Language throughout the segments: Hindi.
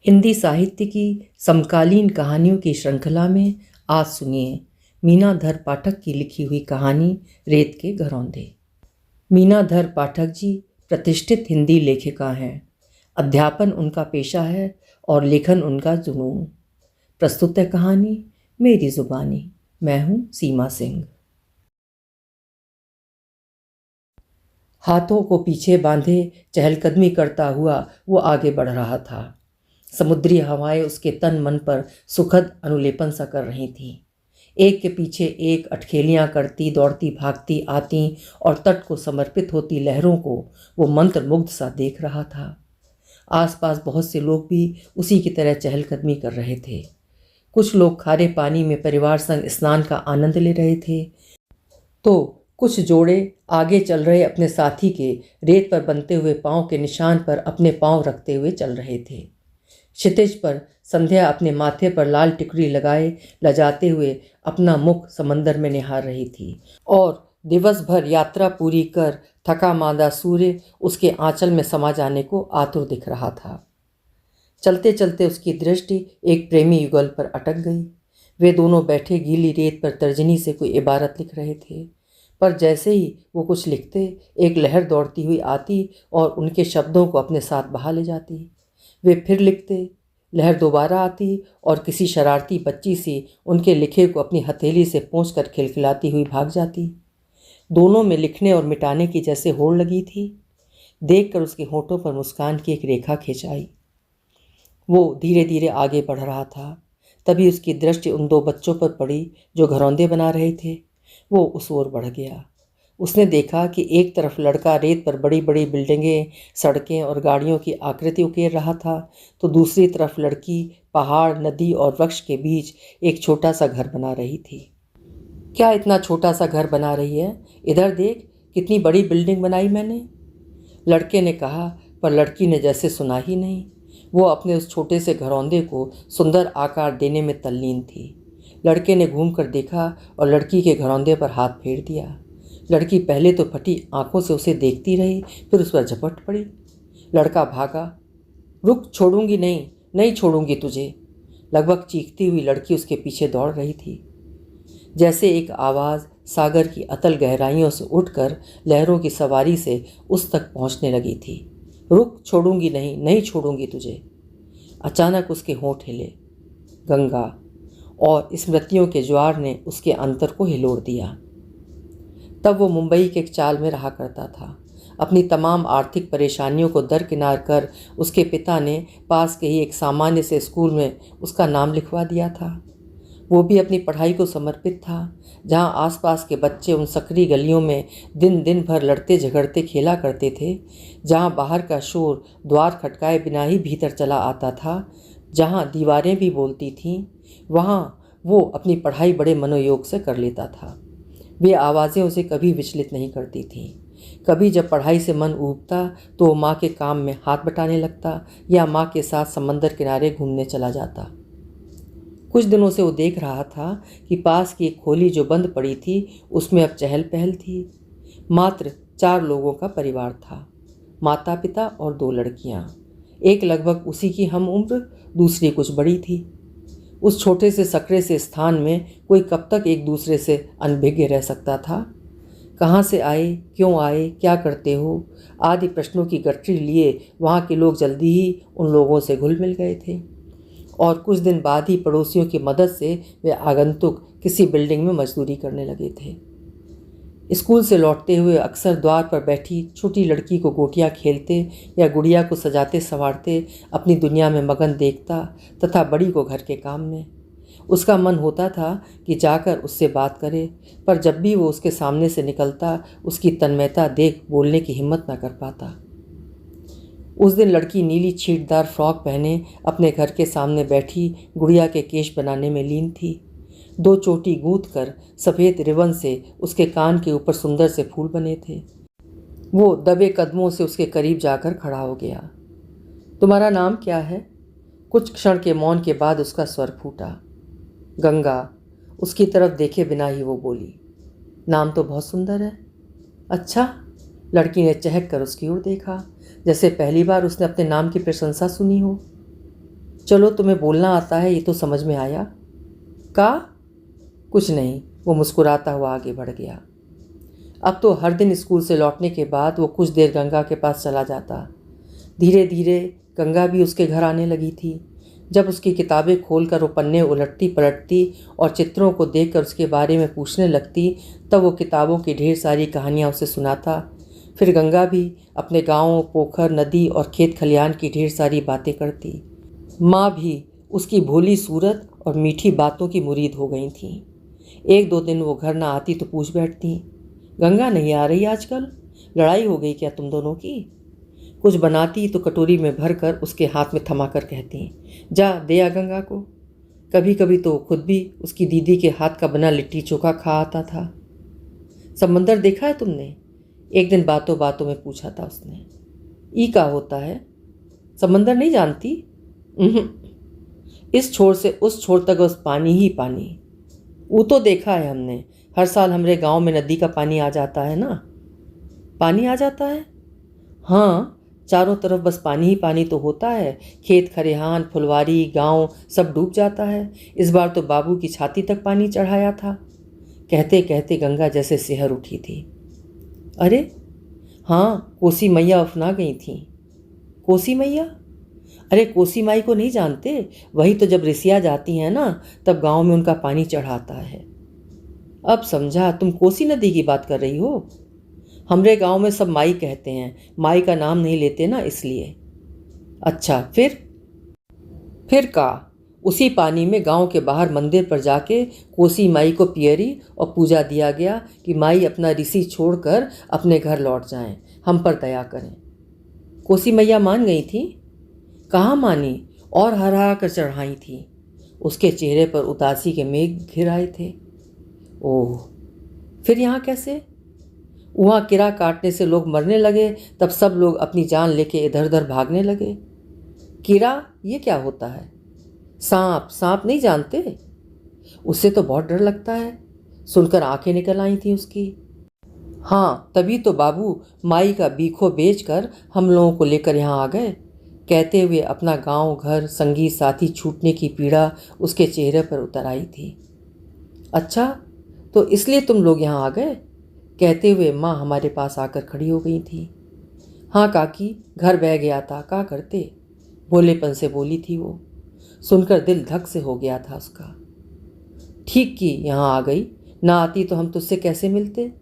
हिंदी साहित्य की समकालीन कहानियों की श्रृंखला में आज सुनिए मीना धर पाठक की लिखी हुई कहानी रेत के घरौंदे। मीना धर पाठक जी प्रतिष्ठित हिंदी लेखिका हैं। अध्यापन उनका पेशा है और लेखन उनका जुनून। प्रस्तुत है कहानी मेरी जुबानी। मैं हूँ सीमा सिंह। हाथों को पीछे बांधे चहलकदमी करता हुआ वो आगे बढ़ रहा था। समुद्री हवाएं उसके तन मन पर सुखद अनुलेपन सा कर रही थीं। एक के पीछे एक अटखेलियां करती दौड़ती भागती आती और तट को समर्पित होती लहरों को वो मंत्रमुग्ध सा देख रहा था। आसपास बहुत से लोग भी उसी की तरह चहलकदमी कर रहे थे। कुछ लोग खारे पानी में परिवार संग स्नान का आनंद ले रहे थे, तो कुछ जोड़े आगे चल रहे अपने साथी के रेत पर बनते हुए पांव के निशान पर अपने पांव रखते हुए चल रहे थे। क्षितिज पर संध्या अपने माथे पर लाल टिकड़ी लगाए लजाते हुए अपना मुख समंदर में निहार रही थी और दिवस भर यात्रा पूरी कर थका मांदा सूर्य उसके आंचल में समा जाने को आतुर दिख रहा था। चलते चलते उसकी दृष्टि एक प्रेमी युगल पर अटक गई। वे दोनों बैठे गीली रेत पर तर्जनी से कोई इबारत लिख रहे थे, पर जैसे ही वो कुछ लिखते एक लहर दौड़ती हुई आती और उनके शब्दों को अपने साथ बहा ले जाती। वे फिर लिखते, लहर दोबारा आती और किसी शरारती बच्ची सी उनके लिखे को अपनी हथेली से पोंछ कर खिलखिलाती हुई भाग जाती। दोनों में लिखने और मिटाने की जैसे होड़ लगी थी। देखकर उसके होठों पर मुस्कान की एक रेखा खिंचाई। वो धीरे धीरे आगे बढ़ रहा था। तभी उसकी दृष्टि उन दो बच्चों पर पड़ी जो घरौंदे बना रहे थे। वो उस ओर बढ़ गया। उसने देखा कि एक तरफ लड़का रेत पर बड़ी बड़ी बिल्डिंगें, सड़कें और गाड़ियों की आकृति उकेर रहा था, तो दूसरी तरफ लड़की पहाड़, नदी और वृक्ष के बीच एक छोटा सा घर बना रही थी। क्या इतना छोटा सा घर बना रही है? इधर देख, कितनी बड़ी बिल्डिंग बनाई मैंने, लड़के ने कहा। पर लड़की ने जैसे सुना ही नहीं। वो अपने उस छोटे से घरौंदे को सुंदर आकार देने में तल्लीन थी। लड़के ने घूम कर देखा और लड़की के घरौंदे पर हाथ फेर दिया। लड़की पहले तो फटी आंखों से उसे देखती रही, फिर उस पर झपट पड़ी। लड़का भागा। रुक, छोड़ूंगी नहीं, नहीं छोड़ूंगी तुझे, लगभग चीखती हुई लड़की उसके पीछे दौड़ रही थी। जैसे एक आवाज़ सागर की अतल गहराइयों से उठकर लहरों की सवारी से उस तक पहुंचने लगी थी। रुक, छोड़ूंगी नहीं, नहीं छोड़ूंगी तुझे। अचानक उसके होंठ हिले। गंगा और स्मृतियों के ज्वार ने उसके अंतर को हिलोड़ दिया। तब वो मुंबई के एक चाल में रहा करता था। अपनी तमाम आर्थिक परेशानियों को दरकिनार कर उसके पिता ने पास के ही एक सामान्य से स्कूल में उसका नाम लिखवा दिया था। वो भी अपनी पढ़ाई को समर्पित था, जहाँ आसपास के बच्चे उन सकरी गलियों में दिन दिन भर लड़ते झगड़ते खेला करते थे, जहाँ बाहर का शोर द्वार खटकाए बिना ही भीतर चला आता था, जहाँ दीवारें भी बोलती थीं, वहाँ वो अपनी पढ़ाई बड़े मनोयोग से कर लेता था। वे आवाज़ें उसे कभी विचलित नहीं करती थीं। कभी जब पढ़ाई से मन ऊबता तो वो माँ के काम में हाथ बटाने लगता या माँ के साथ समंदर किनारे घूमने चला जाता। कुछ दिनों से वो देख रहा था कि पास की एक खोली जो बंद पड़ी थी उसमें अब चहल पहल थी। मात्र 4 लोगों का परिवार था, माता पिता और 2 लड़कियां। एक लगभग उसी की हम उम्र, दूसरी कुछ बड़ी थी। उस छोटे से सकरे से स्थान में कोई कब तक एक दूसरे से अनभिज्ञ रह सकता था? कहाँ से आए, क्यों आए, क्या करते हो आदि प्रश्नों की गठरी लिए वहाँ के लोग जल्दी ही उन लोगों से घुल मिल गए थे और कुछ दिन बाद ही पड़ोसियों की मदद से वे आगंतुक किसी बिल्डिंग में मजदूरी करने लगे थे। स्कूल से लौटते हुए अक्सर द्वार पर बैठी छोटी लड़की को गोटियां खेलते या गुड़िया को सजाते संवारते अपनी दुनिया में मगन देखता तथा बड़ी को घर के काम में। उसका मन होता था कि जाकर उससे बात करे, पर जब भी वो उसके सामने से निकलता उसकी तन्मयता देख बोलने की हिम्मत न कर पाता। उस दिन लड़की नीली छींटदार फ्रॉक पहने अपने घर के सामने बैठी गुड़िया के केश बनाने में लीन थी। 2 चोटी गूंथ कर सफ़ेद रिबन से उसके कान के ऊपर सुंदर से फूल बने थे। वो दबे कदमों से उसके करीब जाकर खड़ा हो गया। तुम्हारा नाम क्या है? कुछ क्षण के मौन के बाद उसका स्वर फूटा। गंगा। उसकी तरफ देखे बिना ही वो बोली। नाम तो बहुत सुंदर है। अच्छा, लड़की ने चहक कर उसकी ओर देखा, जैसे पहली बार उसने अपने नाम की प्रशंसा सुनी हो। चलो, तुम्हें बोलना आता है, ये तो समझ में आया। का? कुछ नहीं, वो मुस्कुराता हुआ आगे बढ़ गया। अब तो हर दिन स्कूल से लौटने के बाद वो कुछ देर गंगा के पास चला जाता। धीरे धीरे गंगा भी उसके घर आने लगी थी। जब उसकी किताबें खोलकर वो पन्ने उलटती पलटती और चित्रों को देखकर उसके बारे में पूछने लगती, तब वो किताबों की ढेर सारी कहानियाँ उसे सुनाता। फिर गंगा भी अपने गाँव, पोखर, नदी और खेत खलिहान की ढेर सारी बातें करती। माँ भी उसकी भोली सूरत और मीठी बातों की मुरीद हो गई थी। एक दो दिन वो घर ना आती तो पूछ बैठती, गंगा नहीं आ रही आजकल? लड़ाई हो गई क्या तुम दोनों की? कुछ बनाती तो कटोरी में भर कर उसके हाथ में थमा कर कहती, जा दे आ गंगा को। कभी कभी तो खुद भी उसकी दीदी के हाथ का बना लिट्टी चोखा खा आता था। समंदर देखा है तुमने? एक दिन बातों बातों में पूछा था उसने। ई का होता है? समंदर नहीं जानती? इस छोर से उस छोर तक बस पानी ही पानी। वो तो देखा है हमने, हर साल हमारे गांव में नदी का पानी आ जाता है ना। पानी आ जाता है? हाँ, चारों तरफ बस पानी ही पानी तो होता है। खेत खलिहान, फुलवारी, गांव सब डूब जाता है। इस बार तो बाबू की छाती तक पानी चढ़ाया था। कहते कहते गंगा जैसे सिहर उठी थी। अरे हाँ, कोसी मैया उफना गई थी। कोसी मैया? अरे कोसी माई को नहीं जानते? वही तो जब रिसिया जाती हैं ना, तब गांव में उनका पानी चढ़ाता है। अब समझा, तुम कोसी नदी की बात कर रही हो। हमरे गांव में सब माई कहते हैं, माई का नाम नहीं लेते ना, इसलिए। अच्छा, फिर का? उसी पानी में गांव के बाहर मंदिर पर जाके कोसी माई को पियरी और पूजा दिया गया कि माई अपना ऋषि छोड़कर अपने घर लौट जाएं, हम पर दया करें। कोसी मैया मान गई थी? कहाँ मानी, और हरा कर चढ़ाई थी। उसके चेहरे पर उदासी के मेघ घिर आए थे। ओह, फिर यहाँ कैसे? वहाँ किरा काटने से लोग मरने लगे, तब सब लोग अपनी जान लेके इधर उधर भागने लगे। किरा ये क्या होता है? सांप? सांप नहीं जानते? उससे तो बहुत डर लगता है। सुनकर आंखें निकल आई थी उसकी। हाँ, तभी तो बाबू माई का बीखो बेचकर हम लोगों को लेकर यहाँ आ गए। कहते हुए अपना गांव, घर, संगी साथी छूटने की पीड़ा उसके चेहरे पर उतर आई थी। अच्छा, तो इसलिए तुम लोग यहाँ आ गए? कहते हुए माँ हमारे पास आकर खड़ी हो गई थी। हाँ काकी, घर बह गया था, क्या करते? भोलेपन से बोली थी वो। सुनकर दिल धक से हो गया था उसका। ठीक की यहाँ आ गई, ना आती तो हम तुझसे कैसे मिलते।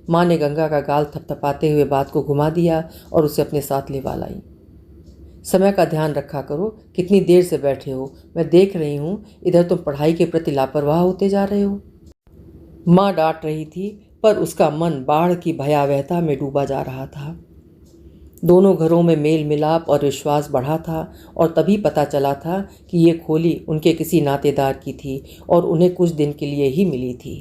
माँ ने गंगा का गाल थपथपाते हुए बात को घुमा दिया और उसे अपने साथ लेवा लाई। समय का ध्यान रखा करो, कितनी देर से बैठे हो, मैं देख रही हूँ। इधर तुम पढ़ाई के प्रति लापरवाह होते जा रहे हो। माँ डांट रही थी, पर उसका मन बाढ़ की भयावहता में डूबा जा रहा था। दोनों घरों में मेल मिलाप और विश्वास बढ़ा था और तभी पता चला था कि ये खोली उनके किसी नातेदार की थी और उन्हें कुछ दिन के लिए ही मिली थी।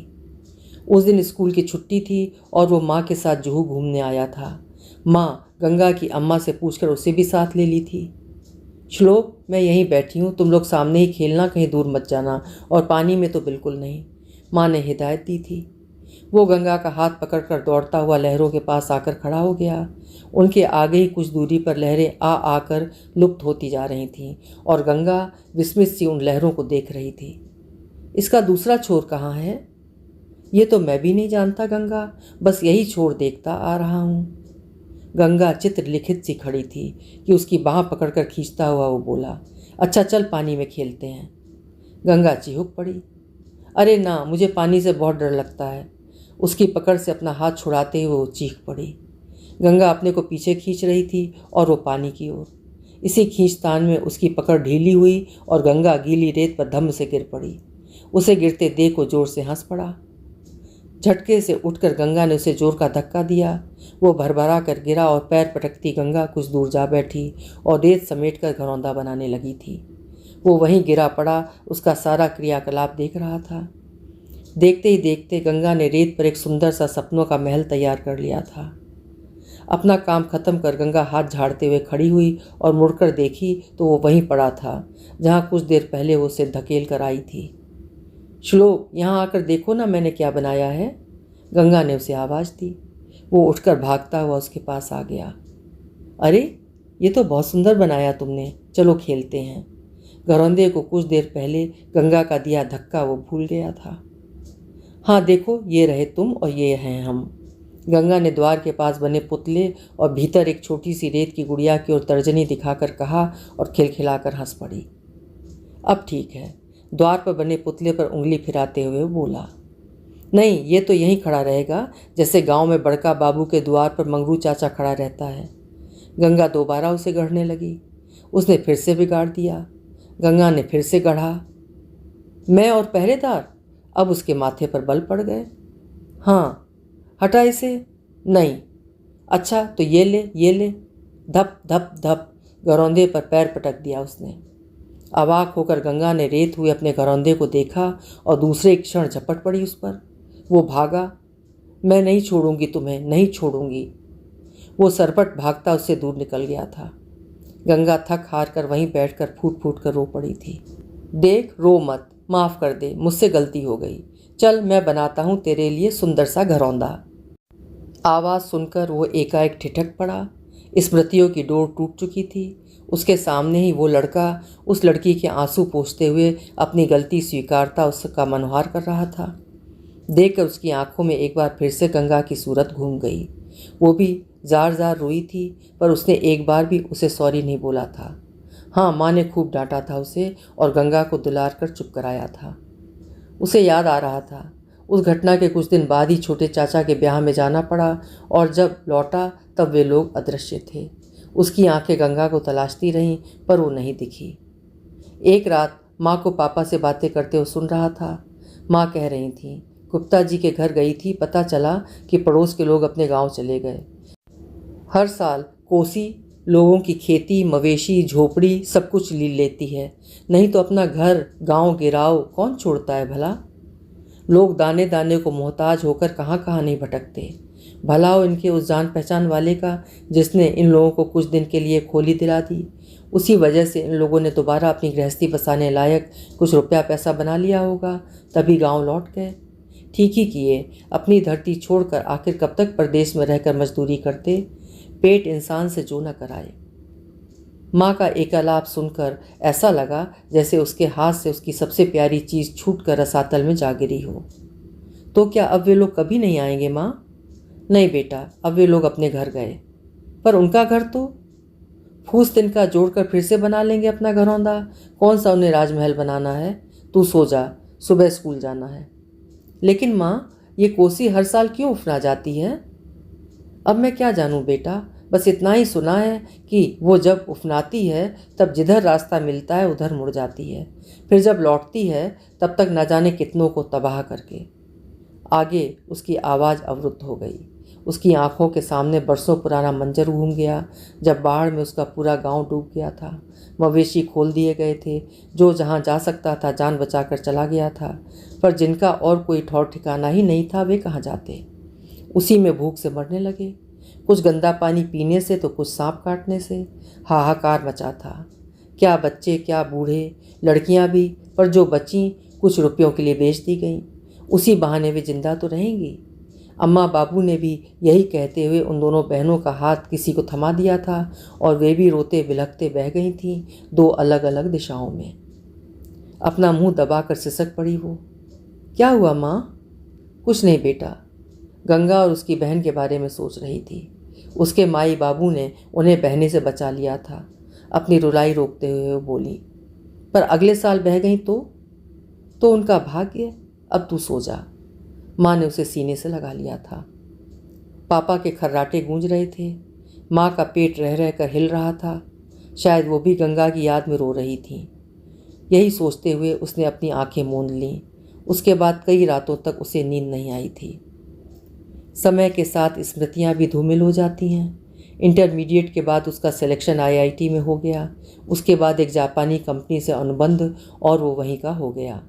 उस दिन स्कूल की छुट्टी थी और वो माँ के साथ जुहू घूमने आया था। माँ गंगा की अम्मा से पूछकर उसे भी साथ ले ली थी। श्लोक, मैं यहीं बैठी हूँ, तुम लोग सामने ही खेलना, कहीं दूर मत जाना, और पानी में तो बिल्कुल नहीं, माँ ने हिदायत दी थी। वो गंगा का हाथ पकड़कर दौड़ता हुआ लहरों के पास आकर खड़ा हो गया। उनके आगे ही कुछ दूरी पर लहरें आ आकर लुप्त होती जा रही थीं और गंगा विस्मित सी उन लहरों को देख रही थी। इसका दूसरा छोर कहाँ है? ये तो मैं भी नहीं जानता गंगा, बस यही छोर देखता आ रहा हूँ। गंगा चित्र लिखित सी खड़ी थी कि उसकी बाँह पकड़कर खींचता हुआ वो बोला, अच्छा चल पानी में खेलते हैं। गंगा चिहुक पड़ी। अरे ना, मुझे पानी से बहुत डर लगता है। उसकी पकड़ से अपना हाथ छुड़ाते हुए वो चीख पड़ी। गंगा अपने को पीछे खींच रही थी और वो पानी की ओर। इसी खींचतान में उसकी पकड़ ढीली हुई और गंगा गीली रेत पर धम्म से गिर पड़ी। उसे गिरते देख वो जोर से हंस पड़ा। झटके से उठकर गंगा ने उसे जोर का धक्का दिया। वो भरभरा कर गिरा और पैर पटकती गंगा कुछ दूर जा बैठी और रेत समेटकर घरौंदा बनाने लगी थी। वो वहीं गिरा पड़ा, उसका सारा क्रियाकलाप देख रहा था। देखते ही देखते गंगा ने रेत पर एक सुंदर सा सपनों का महल तैयार कर लिया था। अपना काम खत्म कर गंगा हाथ झाड़ते हुए खड़ी हुई और मुड़कर देखी तो वो वहीं पड़ा था जहाँ कुछ देर पहले वो उसे धकेल कर आई थी। श्लोक, यहाँ आकर देखो ना मैंने क्या बनाया है, गंगा ने उसे आवाज़ दी। वो उठकर भागता हुआ उसके पास आ गया। अरे ये तो बहुत सुंदर बनाया तुमने, चलो खेलते हैं। घरौंदे को कुछ देर पहले गंगा का दिया धक्का वो भूल गया था। हाँ देखो, ये रहे तुम और ये हैं हम। गंगा ने द्वार के पास बने पुतले और भीतर एक छोटी सी रेत की गुड़िया की ओर तर्जनी दिखाकर कहा और खिलखिलाकर हंस पड़ी। अब ठीक है। द्वार पर बने पुतले पर उंगली फिराते हुए बोला, नहीं, ये तो यहीं खड़ा रहेगा जैसे गांव में बड़का बाबू के द्वार पर मंगरू चाचा खड़ा रहता है। गंगा दोबारा उसे गढ़ने लगी। उसने फिर से बिगाड़ दिया। गंगा ने फिर से गढ़ा। मैं और पहरेदार अब उसके माथे पर बल पड़ गए। हाँ, हटा इसे। नहीं। अच्छा तो ये ले, ये ले। धप धप धप घरौंदे पर पैर पटक दिया उसने। अवाक होकर गंगा ने रेत हुए अपने घरौंदे को देखा और दूसरे क्षण झपट पड़ी उस पर। वो भागा। मैं नहीं छोड़ूंगी तुम्हें, नहीं छोड़ूंगी। वो सरपट भागता उससे दूर निकल गया था। गंगा थक हार कर वहीं बैठकर फूट फूट कर रो पड़ी थी। देख, रो मत, माफ़ कर दे, मुझसे गलती हो गई। चल, मैं बनाता हूँ तेरे लिए सुंदर सा घरौंदा। आवाज़ सुनकर वो एकाएक ठिठक पड़ा। स्मृतियों की डोर टूट चुकी थी। उसके सामने ही वो लड़का उस लड़की के आंसू पोंछते हुए अपनी गलती स्वीकारता उसका मनोहार कर रहा था। देखकर उसकी आंखों में एक बार फिर से गंगा की सूरत घूम गई। वो भी जार जार रोई थी, पर उसने एक बार भी उसे सॉरी नहीं बोला था। हाँ, माँ ने खूब डांटा था उसे और गंगा को दुलार कर चुप कराया था। उसे याद आ रहा था, उस घटना के कुछ दिन बाद ही छोटे चाचा के ब्याह में जाना पड़ा और जब लौटा तब वे लोग अदृश्य थे। उसकी आंखें गंगा को तलाशती रहीं, पर वो नहीं दिखी। एक रात माँ को पापा से बातें करते हुए सुन रहा था। माँ कह रही थी, गुप्ता जी के घर गई थी, पता चला कि पड़ोस के लोग अपने गांव चले गए। हर साल कोसी लोगों की खेती, मवेशी, झोपड़ी सब कुछ ली लेती है, नहीं तो अपना घर गांव गिराव कौन छोड़ता है भला। लोग दाने दाने को मोहताज होकर कहाँ कहाँ नहीं भटकते। भला हो इनके उस जान पहचान वाले का जिसने इन लोगों को कुछ दिन के लिए खोली दिला दी। उसी वजह से इन लोगों ने दोबारा अपनी गृहस्थी बसाने लायक कुछ रुपया पैसा बना लिया होगा, तभी गांव लौट गए। ठीक ही किए, अपनी धरती छोड़कर आखिर कब तक परदेश में रहकर मजदूरी करते। पेट इंसान से जो न कराए। माँ का एकालाप सुनकर ऐसा लगा जैसे उसके हाथ से उसकी सबसे प्यारी चीज़ छूटकर रसातल में जा गिरी हो। तो क्या अब वे लोग कभी नहीं आएंगे माँ? नहीं बेटा, अब वे लोग अपने घर गए। पर उनका घर तो फूस तिनका जोड़कर फिर से बना लेंगे अपना घरौंदा। कौन सा उन्हें राजमहल बनाना है। तू सो जा, सुबह स्कूल जाना है। लेकिन माँ, ये कोसी हर साल क्यों उफना जाती है? अब मैं क्या जानूँ बेटा, बस इतना ही सुना है कि वो जब उफनाती है तब जिधर रास्ता मिलता है उधर मुड़ जाती है, फिर जब लौटती है तब तक न जाने कितनों को तबाह करके। आगे उसकी आवाज़ अवरुद्ध हो गई। उसकी आंखों के सामने बरसों पुराना मंजर घूम गया, जब बाढ़ में उसका पूरा गांव डूब गया था। मवेशी खोल दिए गए थे, जो जहां जा सकता था जान बचाकर चला गया था, पर जिनका और कोई ठौर ठिकाना ही नहीं था वे कहाँ जाते। उसी में भूख से मरने लगे, कुछ गंदा पानी पीने से तो कुछ सांप काटने से। हाहाकार मचा था। क्या बच्चे, क्या बूढ़े, लड़कियां भी, पर जो बचीं कुछ रुपयों के लिए बेच दी गईं। उसी बहाने वे जिंदा तो रहेंगी। अम्मा बाबू ने भी यही कहते हुए उन दोनों बहनों का हाथ किसी को थमा दिया था और वे भी रोते बिलखते बह गई थीं, दो अलग अलग दिशाओं में। अपना मुंह दबाकर सिसक पड़ी वो। क्या हुआ माँ? कुछ नहीं बेटा। गंगा और उसकी बहन के बारे में सोच रही थी। उसके माई बाबू ने उन्हें बहने से बचा लिया था। अपनी रुलाई रोकते हुए वो बोली, पर अगले साल बह गई तो उनका भाग्य। अब तू सो जा। माँ ने उसे सीने से लगा लिया था। पापा के खर्राटे गूंज रहे थे। माँ का पेट रह रह कर हिल रहा था। शायद वो भी गंगा की याद में रो रही थी। यही सोचते हुए उसने अपनी आंखें मूंद लीं। उसके बाद कई रातों तक उसे नींद नहीं आई थी। समय के साथ स्मृतियाँ भी धूमिल हो जाती हैं। इंटरमीडिएट के बाद उसका सिलेक्शन IIT में हो गया। उसके बाद एक जापानी कंपनी से अनुबंध और वो वहीं का हो गया।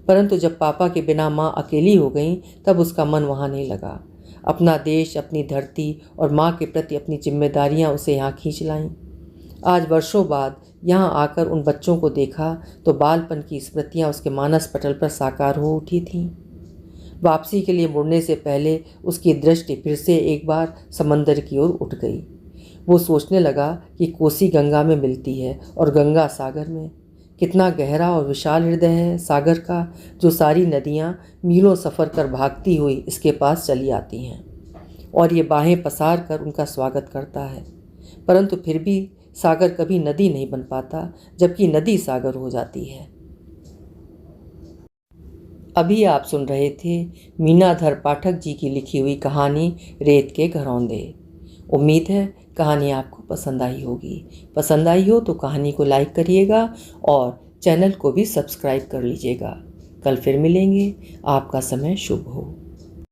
परंतु जब पापा के बिना माँ अकेली हो गई तब उसका मन वहाँ नहीं लगा। अपना देश, अपनी धरती और माँ के प्रति अपनी जिम्मेदारियाँ उसे यहाँ खींच लाईं। आज वर्षों बाद यहाँ आकर उन बच्चों को देखा तो बालपन की स्मृतियाँ उसके मानस पटल पर साकार हो उठी थीं। वापसी के लिए मुड़ने से पहले उसकी दृष्टि फिर से एक बार समंदर की ओर उठ गई। वो सोचने लगा कि कोसी गंगा में मिलती है और गंगा सागर में। कितना गहरा और विशाल हृदय है सागर का, जो सारी नदियाँ मीलों सफ़र कर भागती हुई इसके पास चली आती हैं और ये बाहें पसार कर उनका स्वागत करता है। परंतु फिर भी सागर कभी नदी नहीं बन पाता, जबकि नदी सागर हो जाती है। अभी आप सुन रहे थे मीनाधर पाठक जी की लिखी हुई कहानी रेत के घरौंदे। उम्मीद है कहानी आपको पसंद आई होगी। पसंद आई हो तो कहानी को लाइक करिएगा और चैनल को भी सब्सक्राइब कर लीजिएगा। कल फिर मिलेंगे। आपका समय शुभ हो।